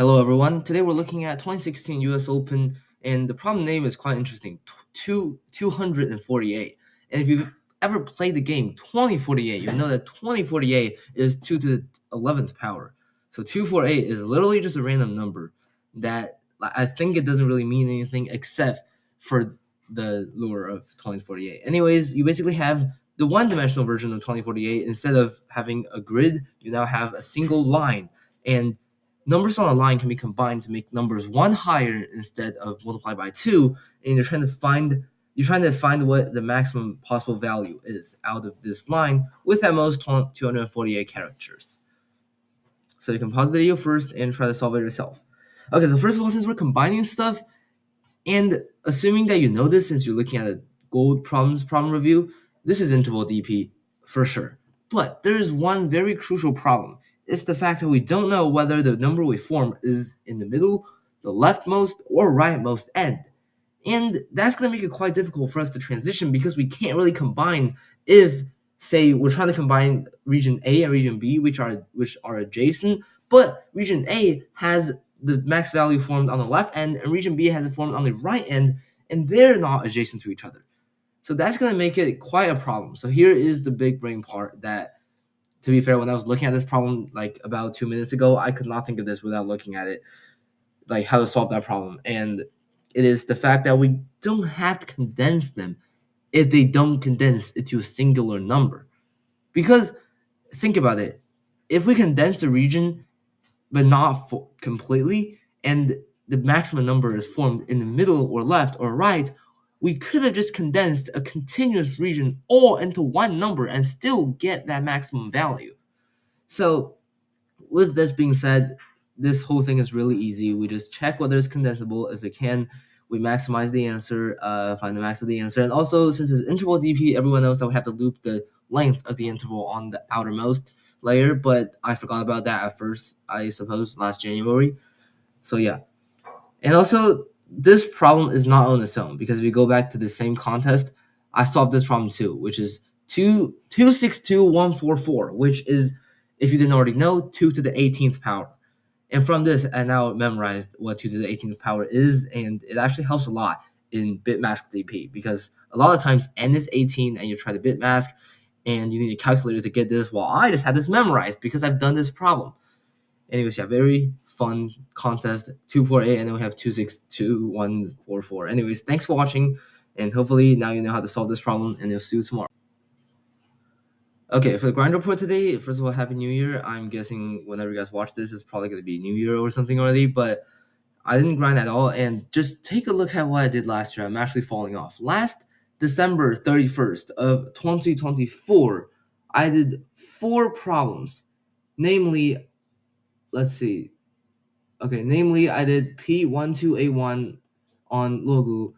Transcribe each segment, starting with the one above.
Hello, everyone. Today we're looking at 2016 US Open, and the problem name is quite interesting 248. And if you've ever played the game 2048, you know that 2048 is 2 to the 11th power. So 248 is literally just a random number that I think it doesn't really mean anything except for the lure of 2048. Anyways, you basically have the one-dimensional version of 2048. Instead of having a grid, you now have a single line. And numbers on a line can be combined to make numbers one higher instead of multiplied by two, and you're trying to find what the maximum possible value is out of this line with at most 248 characters. So you can pause the video first and try to solve it yourself. Okay, so first of all, since we're combining stuff, and assuming that you know this since you're looking at a gold problem review, this is interval DP for sure. But there is one very crucial problem. It's the fact that we don't know whether the number we form is in the middle, the leftmost, or rightmost end. And that's going to make it quite difficult for us to transition because we can't really combine if, say, we're trying to combine region A and region B, which are adjacent, but region A has the max value formed on the left end, and region B has it formed on the right end, and they're not adjacent to each other. So that's going to make it quite a problem. So here is the big brain part that, to be fair, when I was looking at this problem like about 2 minutes ago, I could not think of this without looking at it, like how to solve that problem. And it is the fact that we don't have to condense them if they don't condense into a singular number. Because think about it. If we condense the region but not completely, and the maximum number is formed in the middle or left or right, we could have just condensed a continuous region all into one number and still get that maximum value. So, with this being said, this whole thing is really easy. We just check whether it's condensable. If it can, we maximize the answer, find the max of the answer. And also, since it's interval DP, everyone knows that we have to loop the length of the interval on the outermost layer, but I forgot about that at first, I suppose, last January. So yeah. And also, this problem is not on its own, because if we go back to the same contest, I solved this problem too, which is 262,144, which is, if you didn't already know, 2 to the 18th power. And from this, I now memorized what 2 to the 18th power is, and it actually helps a lot in bitmask DP, because a lot of times n is 18 and you try to bitmask, and you need a calculator to get this. Well, I just had this memorized because I've done this problem. Anyways, yeah, very fun contest, 248, and then we have 262,144. Anyways, thanks for watching, and hopefully now you know how to solve this problem, and you'll see you tomorrow. Okay, for the grind report today, first of all, Happy New Year. I'm guessing whenever you guys watch this, it's probably going to be New Year or something already, but I didn't grind at all, and just take a look at what I did last year. I'm actually falling off. Last December 31st of 2024, I did 4 problems. Namely, let's see. Okay, namely, I did P12A1 on Logu,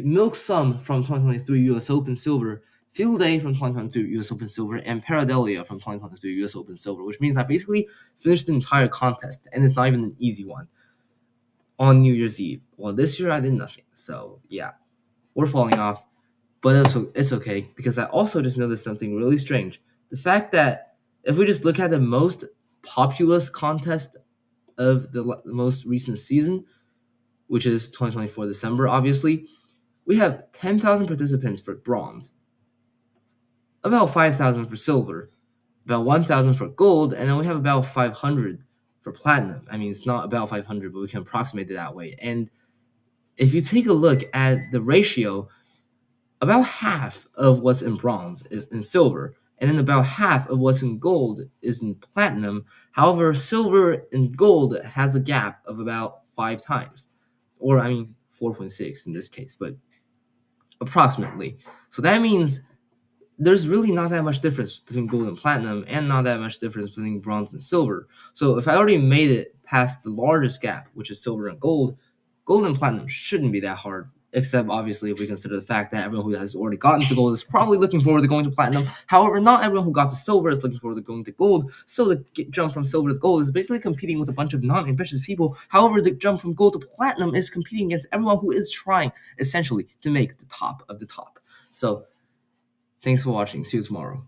Milk Sum from 2023 US Open Silver, Field A from 2023 US Open Silver, and Paradelia from 2023 US Open Silver, which means I basically finished the entire contest, and it's not even an easy one, on New Year's Eve. Well, this year I did nothing, so yeah, we're falling off, but it's okay, because I also just noticed something really strange. The fact that if we just look at the most populous contest of the most recent season, which is 2024 December, obviously, we have 10,000 participants for bronze, about 5,000 for silver, about 1,000 for gold, and then we have about 500 for platinum. I mean, it's not about 500, but we can approximate it that way. And if you take a look at the ratio, about half of what's in bronze is in silver, and then about half of what's in gold is in platinum. However, silver and gold has a gap of about 5 times, or I mean 4.6 in this case, but approximately. So that means there's really not that much difference between gold and platinum, and not that much difference between bronze and silver. So if I already made it past the largest gap, which is silver and gold, gold and platinum shouldn't be that hard, except obviously if we consider the fact that everyone who has already gotten to gold is probably looking forward to going to platinum. However, not everyone who got to silver is looking forward to going to gold. So the jump from silver to gold is basically competing with a bunch of non-ambitious people. However, the jump from gold to platinum is competing against everyone who is trying, essentially, to make the top of the top. So thanks for watching. See you tomorrow.